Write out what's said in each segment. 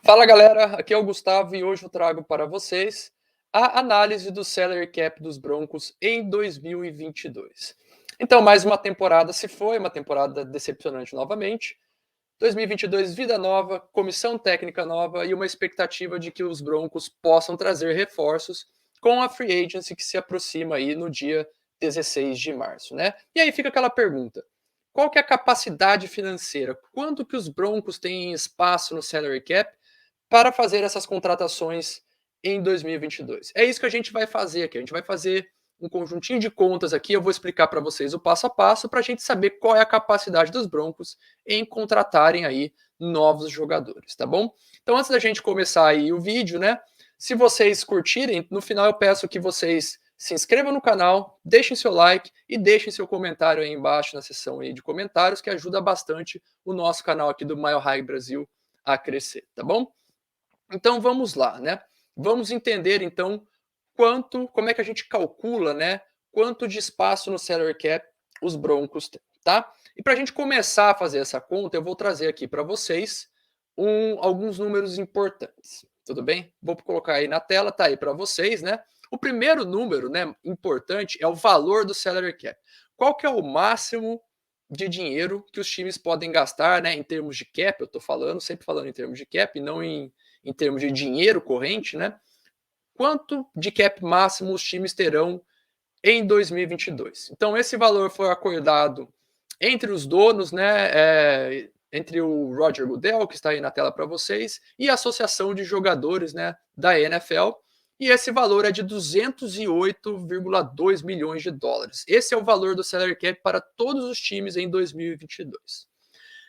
Fala galera, aqui é o Gustavo e hoje eu trago para vocês a análise do salary cap dos Broncos em 2022. Então, mais uma temporada se foi, uma temporada decepcionante novamente. 2022, vida nova, comissão técnica nova e uma expectativa de que os Broncos possam trazer reforços com a free agency que se aproxima aí no dia 16 de março, né? E aí fica aquela pergunta: qual que é a capacidade financeira? Quanto que os Broncos têm espaço no salary cap para fazer essas contratações em 2022? É isso que a gente vai fazer aqui. A gente vai fazer um conjuntinho de contas aqui. Eu vou explicar para vocês o passo a passo para a gente saber qual é a capacidade dos Broncos em contratarem aí novos jogadores, tá bom? Então, antes da gente começar aí o vídeo, né? Se vocês curtirem, no final eu peço que vocês se inscrevam no canal, deixem seu like e deixem seu comentário aí embaixo na seção aí de comentários, que ajuda bastante o nosso canal aqui do Mile High Brasil a crescer, tá bom? Então vamos lá, né? Vamos entender então como é que a gente calcula, né? Quanto de espaço no salary cap os Broncos têm, tá? E para a gente começar a fazer essa conta, eu vou trazer aqui para vocês alguns números importantes, tudo bem? Vou colocar aí na tela, tá aí para vocês, né? O primeiro número, né, importante é o valor do salary cap. Qual que é o máximo de dinheiro que os times podem gastar, né, em termos de cap? Eu estou falando, sempre falando em termos de cap, e não em termos de dinheiro corrente, né? Quanto de cap máximo os times terão em 2022? Então, esse valor foi acordado entre os donos, né? Entre o Roger Goodell, que está aí na tela para vocês, e a Associação de Jogadores, né, da NFL. E esse valor é de 208,2 milhões de dólares. Esse é o valor do salary cap para todos os times em 2022.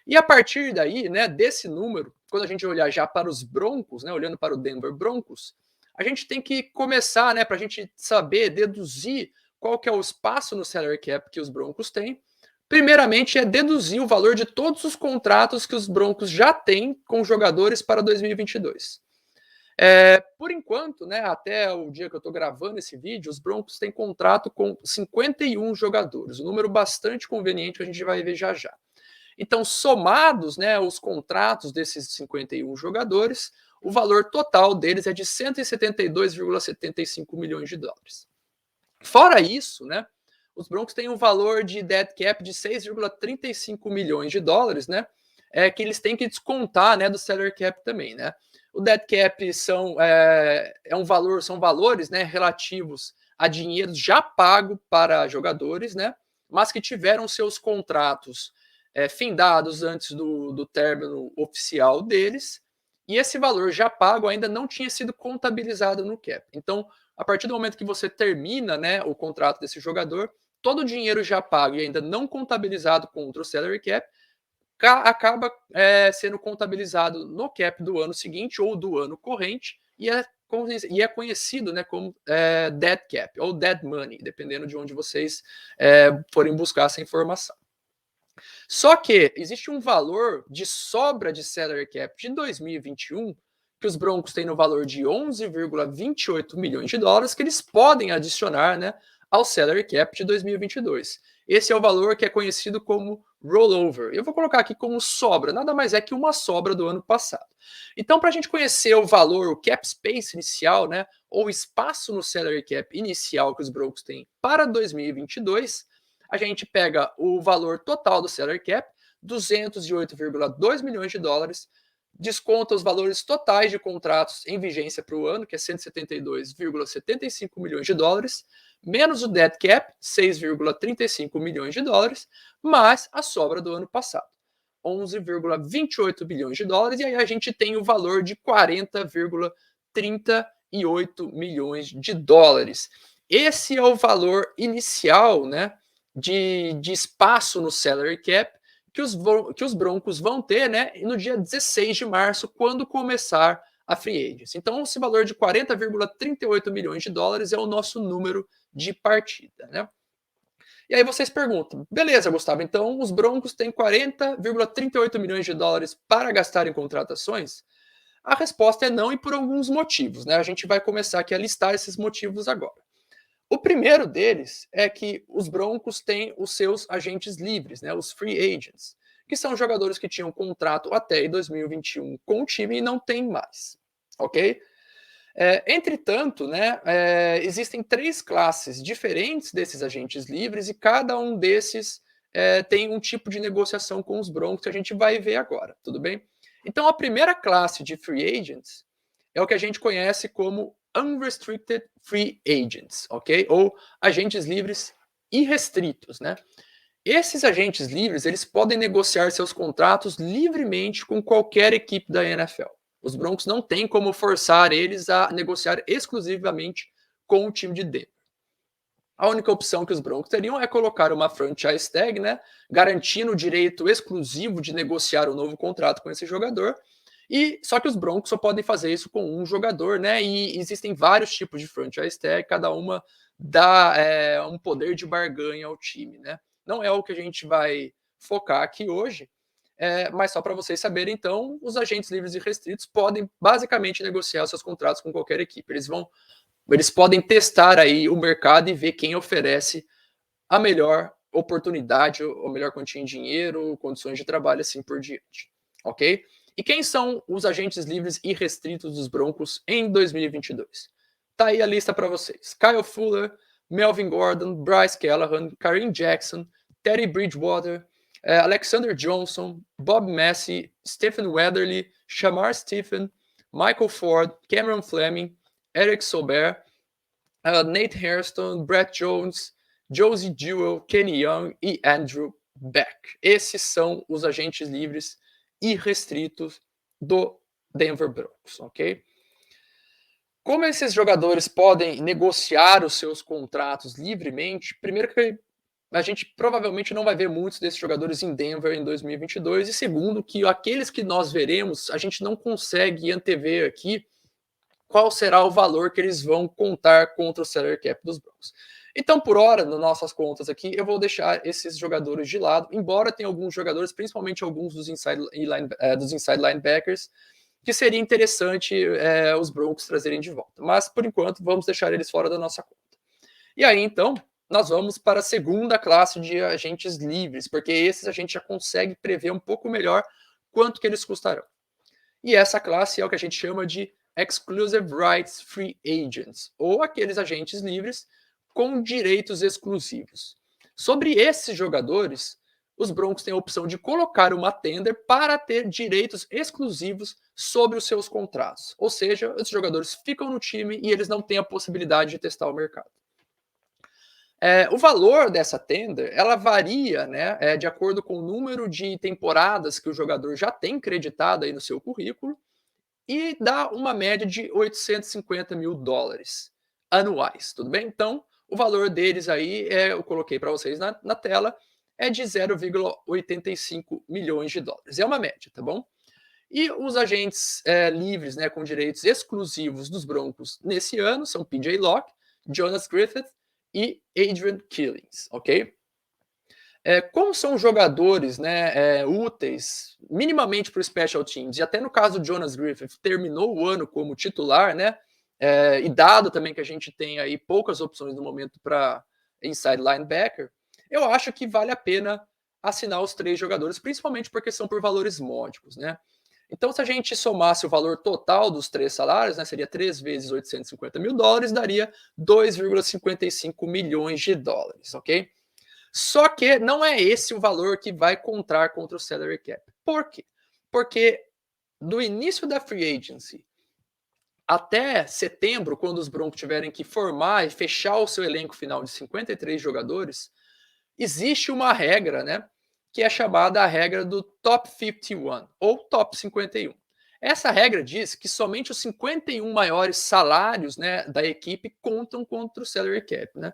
E a partir daí, né, desse número, quando a gente olhar já para os Broncos, né, olhando para o Denver Broncos, a gente tem que começar, né, para a gente saber, deduzir qual que é o espaço no salary cap que os Broncos têm. Primeiramente é deduzir o valor de todos os contratos que os Broncos já têm com jogadores para 2022. Por enquanto, né, até o dia que eu estou gravando esse vídeo, os Broncos têm contrato com 51 jogadores, um número bastante conveniente que a gente vai ver já já. Então, somados, né, os contratos desses 51 jogadores, o valor total deles é de 172,75 milhões de dólares. Fora isso, né, os Broncos têm um valor de dead cap de 6,35 milhões de dólares, né, que eles têm que descontar, né, do salary cap também, né. O dead cap são valores, né, relativos a dinheiro já pago para jogadores, né, mas que tiveram seus contratos findados antes do término oficial deles, e esse valor já pago ainda não tinha sido contabilizado no cap. Então, a partir do momento que você termina, né, o contrato desse jogador, todo o dinheiro já pago e ainda não contabilizado contra o salary cap acaba sendo contabilizado no cap do ano seguinte ou do ano corrente e é conhecido, né, como dead cap ou dead money, dependendo de onde vocês forem buscar essa informação. Só que existe um valor de sobra de salary cap de 2021 que os Broncos têm no valor de 11,28 milhões de dólares que eles podem adicionar, né, ao salary cap de 2022. Esse é o valor que é conhecido como rollover. Eu vou colocar aqui como sobra, nada mais é que uma sobra do ano passado. Então, para a gente conhecer o valor, o cap space inicial, né, ou espaço no salary cap inicial que os Broncos têm para 2022, a gente pega o valor total do salary cap, 208,2 milhões de dólares, desconta os valores totais de contratos em vigência para o ano, que é 172,75 milhões de dólares, menos o dead cap, 6,35 milhões de dólares, mais a sobra do ano passado, 11,28 bilhões de dólares, e aí a gente tem o valor de 40,38 milhões de dólares. Esse é o valor inicial, né, de espaço no salary cap que os Broncos vão ter, né, no dia 16 de março, quando começar a free agency. Então, esse valor de 40,38 milhões de dólares é o nosso número de partida, né? E aí vocês perguntam, beleza, Gustavo, então os Broncos têm 40,38 milhões de dólares para gastar em contratações? A resposta é não, e por alguns motivos, né? A gente vai começar aqui a listar esses motivos agora. O primeiro deles é que os Broncos têm os seus agentes livres, né, os free agents, que são jogadores que tinham contrato até 2021 com o time e não tem mais, ok? Entretanto, né, existem 3 classes diferentes desses agentes livres e cada um desses tem um tipo de negociação com os Broncos que a gente vai ver agora, tudo bem? Então, a primeira classe de free agents é o que a gente conhece como unrestricted free agents, ok? Ou agentes livres irrestritos, né? Esses agentes livres, eles podem negociar seus contratos livremente com qualquer equipe da NFL. Os Broncos não têm como forçar eles a negociar exclusivamente com o time de Denver. A única opção que os Broncos teriam é colocar uma franchise tag, né, garantindo o direito exclusivo de negociar um novo contrato com esse jogador. E só que os Broncos só podem fazer isso com um jogador, né? E existem vários tipos de franchise tag, cada uma dá um poder de barganha ao time, né? Não é o que a gente vai focar aqui hoje, mas só para vocês saberem, então, os agentes livres e restritos podem basicamente negociar seus contratos com qualquer equipe. Eles podem testar aí o mercado e ver quem oferece a melhor oportunidade, a melhor quantia em dinheiro, condições de trabalho, assim por diante, ok? E quem são os agentes livres e restritos dos Broncos em 2022? Tá aí a lista para vocês. Kyle Fuller, Melvin Gordon, Bryce Callahan, Kareem Jackson, Teddy Bridgewater, Alexander Johnson, Bob Massey, Stephen Weatherly, Shamar Stephen, Michael Ford, Cameron Fleming, Eric Sober, Nate Hairston, Brett Jones, Josie Jewell, Kenny Young e Andrew Beck. Esses são os agentes livres e restritos do Denver Broncos, ok? Como esses jogadores podem negociar os seus contratos livremente, primeiro que a gente provavelmente não vai ver muitos desses jogadores em Denver em 2022, e segundo que aqueles que nós veremos, a gente não consegue antever aqui qual será o valor que eles vão contar contra o salary cap dos Broncos. Então, por hora, nas nossas contas aqui, eu vou deixar esses jogadores de lado, embora tenha alguns jogadores, principalmente alguns dos inside linebackers, que seria interessante os Broncos trazerem de volta. Mas, por enquanto, vamos deixar eles fora da nossa conta. E aí, então, nós vamos para a segunda classe de agentes livres, porque esses a gente já consegue prever um pouco melhor quanto que eles custarão. E essa classe é o que a gente chama de Exclusive Rights Free Agents, ou aqueles agentes livres com direitos exclusivos. Sobre esses jogadores, os Broncos têm a opção de colocar uma tender para ter direitos exclusivos sobre os seus contratos. Ou seja, os jogadores ficam no time e eles não têm a possibilidade de testar o mercado. O valor dessa tender, ela varia, né, de acordo com o número de temporadas que o jogador já tem creditado aí no seu currículo, e dá uma média de $850 mil anuais, tudo bem? Então, o valor deles aí, eu coloquei para vocês na tela, é de 0,85 milhões de dólares. É uma média, tá bom? E os agentes livres, né, com direitos exclusivos dos Broncos nesse ano são PJ Locke, Jonas Griffith e Adrian Killings, ok? Como são jogadores, né, úteis minimamente para o Special Teams, e até no caso do Jonas Griffith, terminou o ano como titular, né, e dado também que a gente tem aí poucas opções no momento para inside linebacker, eu acho que vale a pena assinar os 3 jogadores, principalmente porque são por valores módicos, né? Então, se a gente somasse o valor total dos 3 salários, né, seria 3 vezes $850 mil, daria 2,55 milhões de dólares, ok? Só que não é esse o valor que vai contar contra o salary cap. Por quê? Porque do início da free agency até setembro, quando os Broncos tiverem que formar e fechar o seu elenco final de 53 jogadores, existe uma regra, né, que é chamada a regra do Top 51 ou Top 51. Essa regra diz que somente os 51 maiores salários, né, da equipe contam contra o salary cap, né?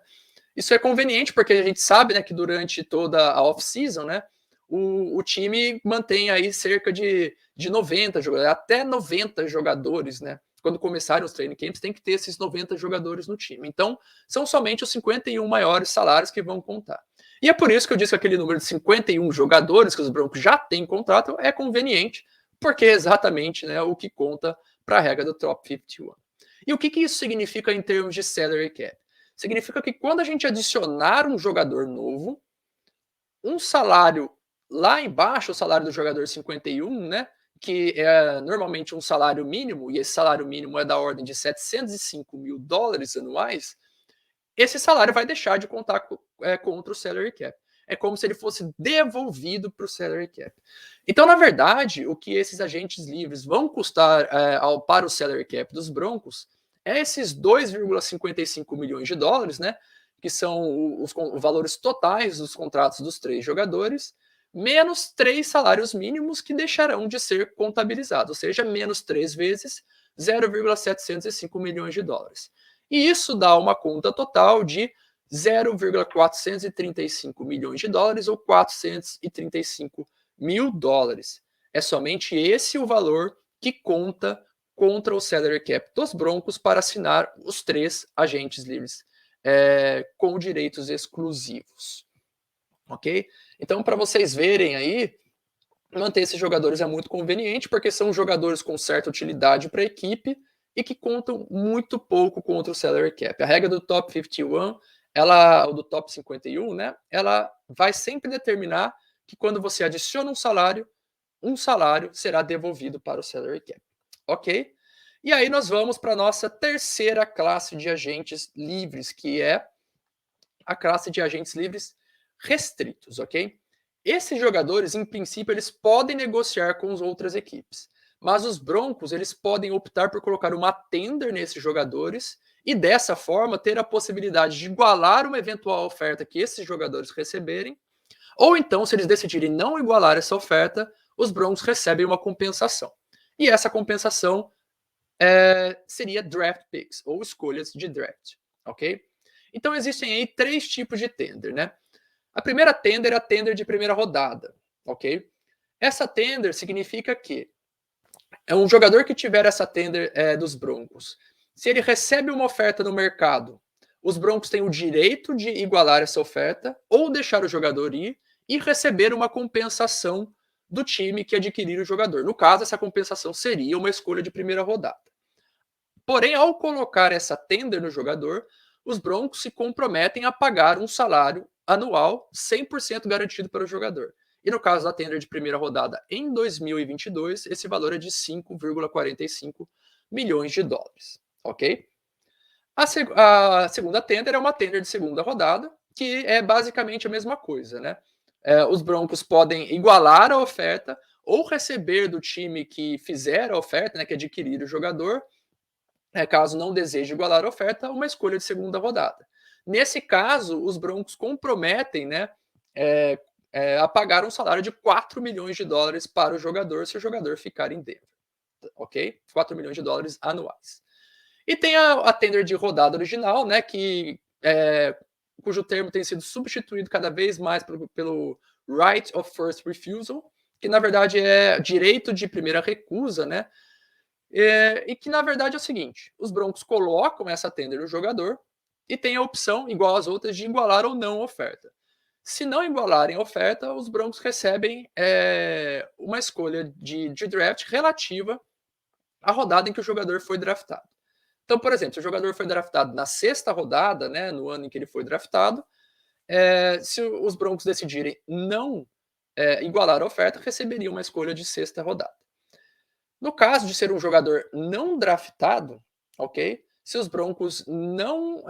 Isso é conveniente porque a gente sabe, né, que durante toda a off-season, né, o time mantém aí cerca de 90 jogadores, até 90 jogadores, né? Quando começarem os training camps, tem que ter esses 90 jogadores no time. Então, são somente os 51 maiores salários que vão contar. E é por isso que eu disse que aquele número de 51 jogadores que os Broncos já têm contrato é conveniente, porque é exatamente, né, o que conta para a regra do Top 51. E o que isso significa em termos de salary cap? Significa que quando a gente adicionar um jogador novo, um salário Lá embaixo, o salário do jogador 51, né, que é normalmente um salário mínimo, e esse salário mínimo é da ordem de $705.000 anuais, esse salário vai deixar de contar contra o salary cap. É como se ele fosse devolvido para o salary cap. Então, na verdade, o que esses agentes livres vão custar para o salary cap dos Broncos é esses 2,55 milhões de dólares, né? Que são os valores totais dos contratos dos 3 jogadores, menos 3 salários mínimos que deixarão de ser contabilizados, ou seja, menos 3 vezes 0,705 milhões de dólares. E isso dá uma conta total de 0,435 milhões de dólares ou 435 mil dólares. É somente esse o valor que conta contra o salary cap dos Broncos para assinar os 3 agentes livres com direitos exclusivos. Ok? Então, para vocês verem aí, manter esses jogadores é muito conveniente, porque são jogadores com certa utilidade para a equipe e que contam muito pouco contra o salary cap. A regra do top 51, ou do top 51, né, ela vai sempre determinar que quando você adiciona um salário será devolvido para o salary cap. Ok? E aí nós vamos para a nossa terceira classe de agentes livres, que é a classe de agentes livres restritos, ok? Esses jogadores, em princípio, eles podem negociar com as outras equipes, mas os Broncos eles podem optar por colocar uma tender nesses jogadores e dessa forma ter a possibilidade de igualar uma eventual oferta que esses jogadores receberem, ou então, se eles decidirem não igualar essa oferta, os Broncos recebem uma compensação. E essa compensação seria draft picks, ou escolhas de draft, ok? Então existem aí 3 tipos de tender, né? A primeira tender é a tender de primeira rodada, ok? Essa tender significa que é um jogador que tiver essa tender dos Broncos. Se ele recebe uma oferta no mercado, os Broncos têm o direito de igualar essa oferta ou deixar o jogador ir e receber uma compensação do time que adquirir o jogador. No caso, essa compensação seria uma escolha de primeira rodada. Porém, ao colocar essa tender no jogador, os Broncos se comprometem a pagar um salário anual 100% garantido para o jogador. E no caso da tender de primeira rodada em 2022, esse valor é de 5,45 milhões de dólares, ok? A segunda tender é uma tender de segunda rodada, que é basicamente a mesma coisa, né? Os Broncos podem igualar a oferta ou receber do time que fizer a oferta, né, que adquirir o jogador, caso não deseje igualar a oferta, uma escolha de segunda rodada. Nesse caso, os Broncos comprometem, né, a pagar um salário de 4 milhões de dólares para o jogador se o jogador ficar em Denver, ok? 4 milhões de dólares anuais. E tem a tender de rodada original, né, cujo termo tem sido substituído cada vez mais pelo right of first refusal, que na verdade é direito de primeira recusa, né? E que na verdade é o seguinte: os Broncos colocam essa tender no jogador e tem a opção, igual às outras, de igualar ou não a oferta. Se não igualarem a oferta, os Broncos recebem uma escolha de draft relativa à rodada em que o jogador foi draftado. Então, por exemplo, se o jogador foi draftado na sexta rodada, né, no ano em que ele foi draftado, se os Broncos decidirem não igualar a oferta, receberiam uma escolha de sexta rodada. No caso de ser um jogador não draftado, ok? Se os Broncos não,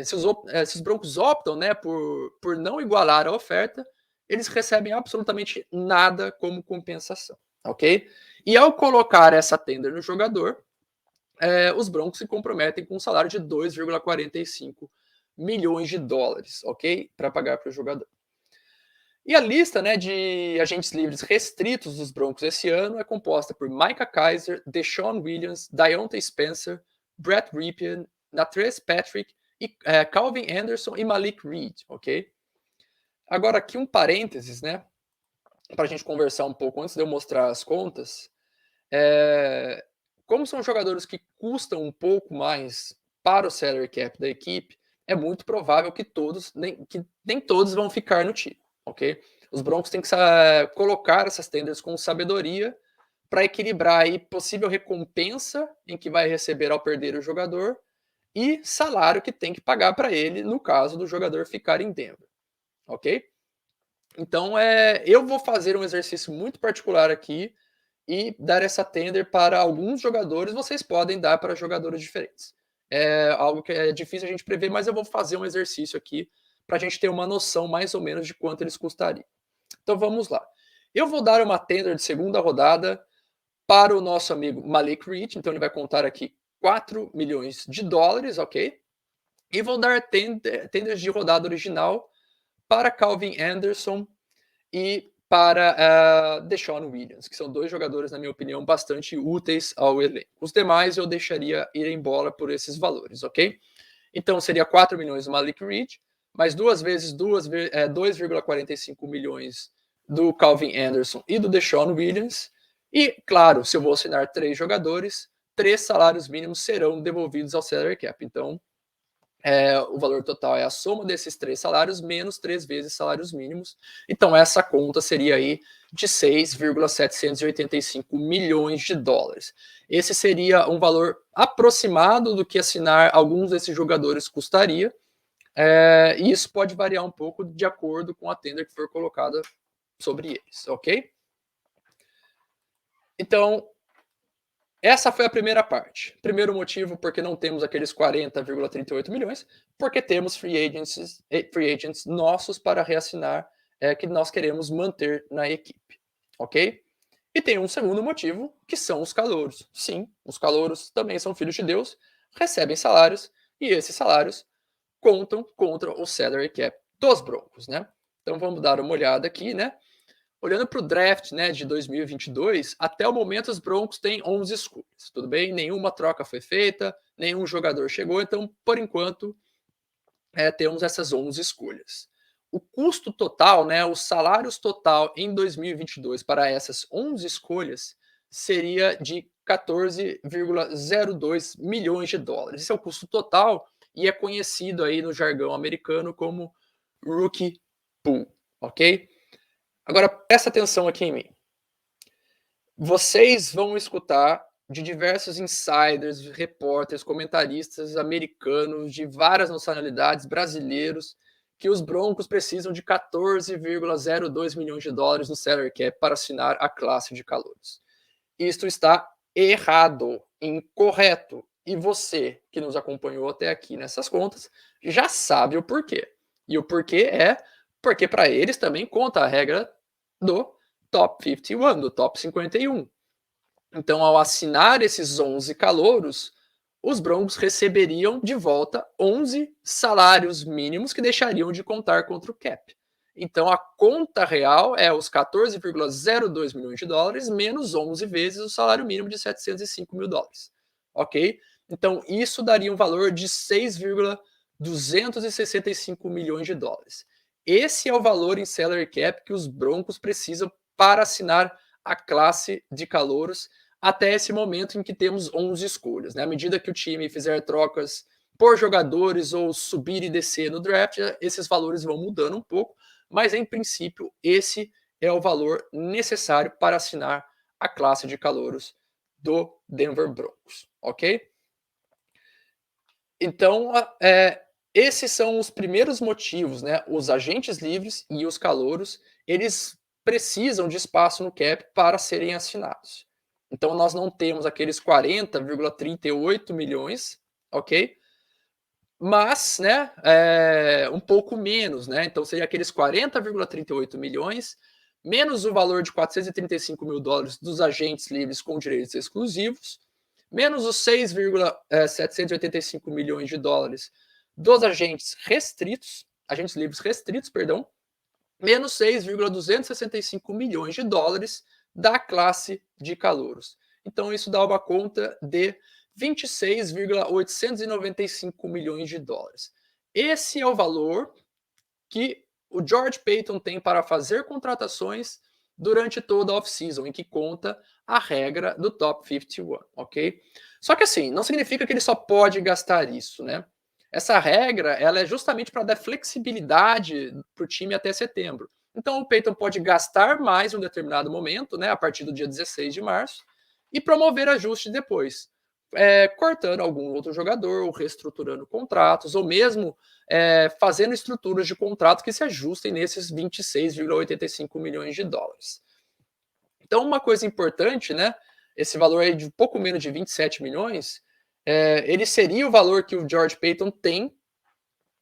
se os Broncos optam, né, por não igualar a oferta, eles recebem absolutamente nada como compensação, ok? E ao colocar essa tender no jogador, os Broncos se comprometem com um salário de 2,45 milhões de dólares, ok? Para pagar para o jogador. E a lista, né, de agentes livres restritos dos Broncos esse ano é composta por Micah Kiser, Deshaun Williams, Diontae Spencer, Brett Rypien, Natrez Patrick, Calvin Anderson e Malik Reed, ok? Agora aqui um parênteses, né, para a gente conversar um pouco antes de eu mostrar as contas. Como são jogadores que custam um pouco mais para o salary cap da equipe, é muito provável que nem todos vão ficar no time, ok? Os Broncos têm que colocar essas tenders com sabedoria para equilibrar aí possível recompensa em que vai receber ao perder o jogador e salário que tem que pagar para ele no caso do jogador ficar em Denver, ok? Então, eu vou fazer um exercício muito particular aqui e dar essa tender para alguns jogadores, vocês podem dar para jogadores diferentes. É algo que é difícil a gente prever, mas eu vou fazer um exercício aqui para a gente ter uma noção mais ou menos de quanto eles custariam. Então vamos lá. Eu vou dar uma tender de segunda rodada para o nosso amigo Malik Reed, então ele vai contar aqui 4 milhões de dólares, ok? E vou dar tenders de rodada original para Calvin Anderson e para Deshaun Williams, que são dois jogadores, na minha opinião, bastante úteis ao elenco. Os demais eu deixaria ir em bola por esses valores, ok? Então seria 4 milhões do Malik Reed, mais duas vezes 2,45 milhões do Calvin Anderson e do Deshaun Williams. E, claro, se eu vou assinar 3 jogadores, 3 salários mínimos serão devolvidos ao salary cap. Então, o valor total é a soma desses 3 salários menos 3 vezes salários mínimos. Então, essa conta seria aí de 6,785 milhões de dólares. Esse seria um valor aproximado do que assinar alguns desses jogadores custaria. E isso pode variar um pouco de acordo com a tender que for colocada sobre eles, ok? Então, essa foi a primeira parte. Primeiro motivo, porque não temos aqueles 40,38 milhões, porque temos free agents nossos para reassinar, que nós queremos manter na equipe, ok? E tem um segundo motivo, que são os calouros. Sim, os calouros também são filhos de Deus, recebem salários, e esses salários contam contra o salary cap dos Broncos, né? Então vamos dar uma olhada aqui, né? Olhando para o draft, né, de 2022, até o momento os Broncos têm 11 escolhas, tudo bem? Nenhuma troca foi feita, nenhum jogador chegou, então, por enquanto, temos essas 11 escolhas. O custo total, né, os salários total em 2022 para essas 11 escolhas seria de 14,02 milhões de dólares. Esse é o custo total e é conhecido aí no jargão americano como rookie pool, ok? Agora presta atenção aqui em mim. Vocês vão escutar de diversos insiders, repórteres, comentaristas americanos de várias nacionalidades, brasileiros, que os Broncos precisam de 14,02 milhões de dólares no salary cap para assinar a classe de calouros. Isto está errado, incorreto. E você que nos acompanhou até aqui nessas contas já sabe o porquê. E o porquê é porque para eles também conta a regra do top 51, do top 51. Então, ao assinar esses 11 calouros, os Broncos receberiam de volta 11 salários mínimos que deixariam de contar contra o cap. Então, a conta real é os 14,02 milhões de dólares menos 11 vezes o salário mínimo de 705 mil dólares. Ok? Então, isso daria um valor de 6,265 milhões de dólares. Esse é o valor em salary cap que os Broncos precisam para assinar a classe de calouros até esse momento em que temos 11 escolhas. Né? À medida que o time fizer trocas por jogadores ou subir e descer no draft, esses valores vão mudando um pouco, mas em princípio esse é o valor necessário para assinar a classe de calouros do Denver Broncos, ok? Então, esses são os primeiros motivos, né? Os agentes livres e os calouros, eles precisam de espaço no cap para serem assinados. Então, nós não temos aqueles 40,38 milhões, ok? Mas, né, um pouco menos, né? Então, seria aqueles 40,38 milhões, menos o valor de 435 mil dólares dos agentes livres com direitos exclusivos, menos os 6,785 milhões de dólares dos agentes livres restritos, perdão, menos 6,265 milhões de dólares da classe de calouros. Então, isso dá uma conta de 26,895 milhões de dólares. Esse é o valor que o George Paton tem para fazer contratações durante toda a off-season, em que conta a regra do top 51, ok? Só que assim, não significa que ele só pode gastar isso, né? Essa regra, ela é justamente para dar flexibilidade para o time até setembro. Então o Paton pode gastar mais em um determinado momento, né, a partir do dia 16 de março, e promover ajustes depois, cortando algum outro jogador, ou reestruturando contratos, ou mesmo fazendo estruturas de contrato que se ajustem nesses 26,85 milhões de dólares. Então, uma coisa importante, né? Esse valor aí de pouco menos de 27 milhões, ele seria o valor que o George Paton tem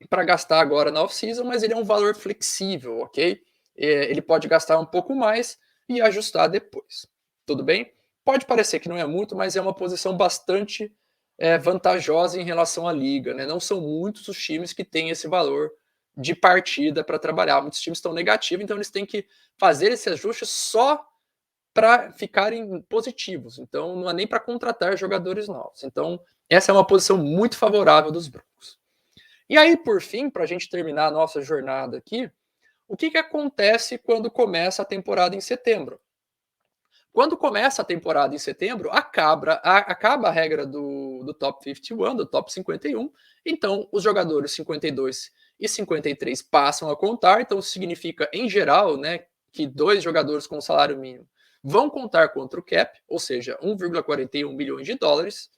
para gastar agora na off-season, mas ele é um valor flexível, ok? Ele pode gastar um pouco mais e ajustar depois. Tudo bem? Pode parecer que não é muito, mas é uma posição bastante vantajosa em relação à liga, né? Não são muitos os times que têm esse valor de partida para trabalhar. Muitos times estão negativos, então eles têm que fazer esse ajuste só para ficarem positivos. Então, não é nem para contratar jogadores novos. Então, essa é uma posição muito favorável dos Broncos. E aí, por fim, para a gente terminar a nossa jornada aqui, o que acontece quando começa a temporada em setembro? Quando começa a temporada em setembro, acaba a regra do Top 51, do Top 51, então os jogadores 52 e 53 passam a contar, então isso significa, em geral, né, que 2 jogadores com salário mínimo vão contar contra o cap, ou seja, 1,41 milhões de dólares.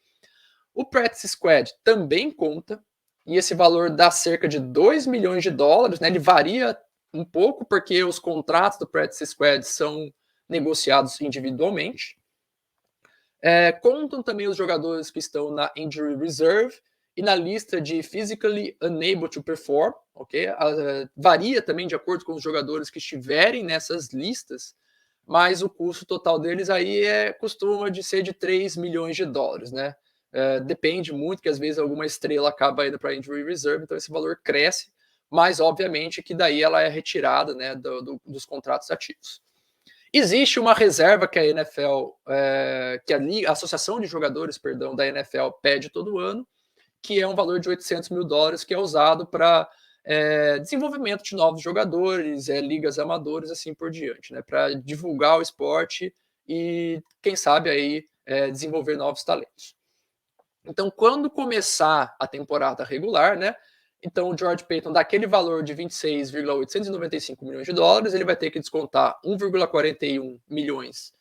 O Practice Squad também conta, e esse valor dá cerca de 2 milhões de dólares, né? Ele varia um pouco, porque os contratos do Practice Squad são negociados individualmente. Contam também os jogadores que estão na Injury Reserve e na lista de Physically Unable to Perform, ok? Varia também de acordo com os jogadores que estiverem nessas listas, mas o custo total deles aí costuma de ser de 3 milhões de dólares, né? Depende muito, que às vezes alguma estrela acaba indo para Injury Reserve, então esse valor cresce, mas obviamente que daí ela é retirada, né, dos contratos ativos. Existe uma reserva que a NFL, que a Associação de Jogadores, perdão, da NFL pede todo ano, que é um valor de 800 mil dólares, que é usado para desenvolvimento de novos jogadores, ligas amadoras, assim por diante, né, para divulgar o esporte e, quem sabe, aí desenvolver novos talentos. Então, quando começar a temporada regular, né, então o George Paton, daquele valor de 26,895 milhões de dólares, ele vai ter que descontar 1,41 milhões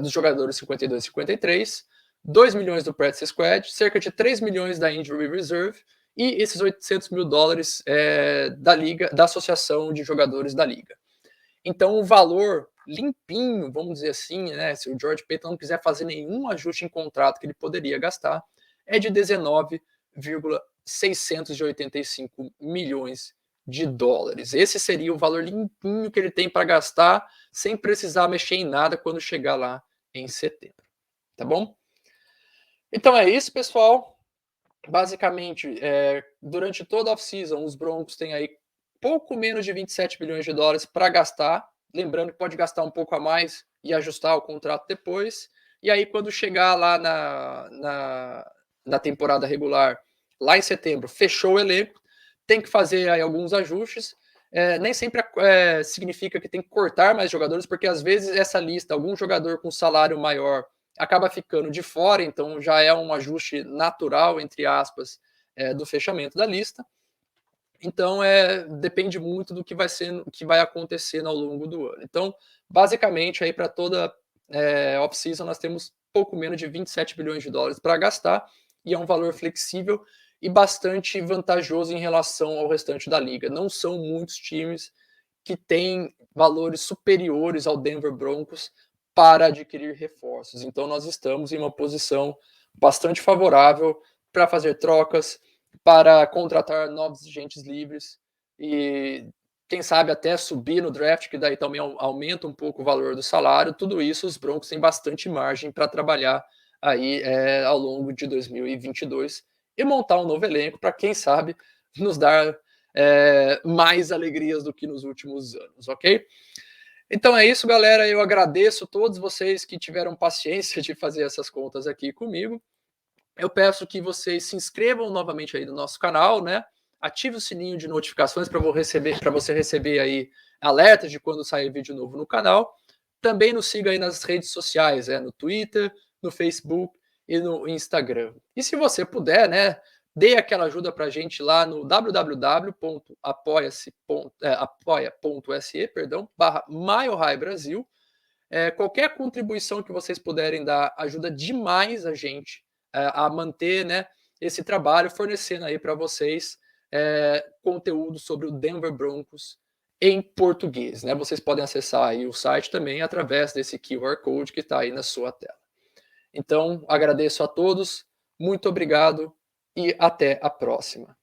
dos jogadores 52 e 53, 2 milhões do Practice Squad, cerca de 3 milhões da Injury Reserve e esses 800 mil dólares da liga, da associação de jogadores da liga. Então, o valor limpinho, vamos dizer assim, né, se o George Paton não quiser fazer nenhum ajuste em contrato que ele poderia gastar, é de 19,685 milhões de dólares. Esse seria o valor limpinho que ele tem para gastar sem precisar mexer em nada quando chegar lá em setembro. Tá bom? Então é isso, pessoal. Basicamente, durante toda a off-season, os Broncos têm aí pouco menos de 27 bilhões de dólares para gastar. Lembrando que pode gastar um pouco a mais e ajustar o contrato depois. E aí, quando chegar lá na temporada regular, lá em setembro, fechou o elenco, tem que fazer aí alguns ajustes. Nem sempre significa que tem que cortar mais jogadores, porque às vezes essa lista, algum jogador com salário maior acaba ficando de fora, então já é um ajuste natural, entre aspas, do fechamento da lista. Então, depende muito do que vai acontecer ao longo do ano. Então, basicamente, aí para toda off-season, nós temos pouco menos de 27 bilhões de dólares para gastar, e é um valor flexível e bastante vantajoso em relação ao restante da liga. Não são muitos times que têm valores superiores ao Denver Broncos para adquirir reforços. Então, nós estamos em uma posição bastante favorável para fazer trocas, para contratar novos agentes livres e, quem sabe, até subir no draft, que daí também aumenta um pouco o valor do salário. Tudo isso, os Broncos têm bastante margem para trabalhar aí ao longo de 2022 e montar um novo elenco para, quem sabe, nos dar mais alegrias do que nos últimos anos, ok? Então é isso, galera. Eu agradeço a todos vocês que tiveram paciência de fazer essas contas aqui comigo. Eu peço que vocês se inscrevam novamente aí no nosso canal, né? Ative o sininho de notificações para você receber aí alertas de quando sair vídeo novo no canal. Também nos siga aí nas redes sociais, no Twitter, no Facebook e no Instagram. E se você puder, né, dê aquela ajuda para a gente lá no www.apoia.se, /MileHighBrasil. Qualquer contribuição que vocês puderem dar ajuda demais a gente a manter, né, esse trabalho, fornecendo aí para vocês conteúdo sobre o Denver Broncos em português, né? Vocês podem acessar aí o site também através desse QR Code que está aí na sua tela. Então, agradeço a todos, muito obrigado e até a próxima.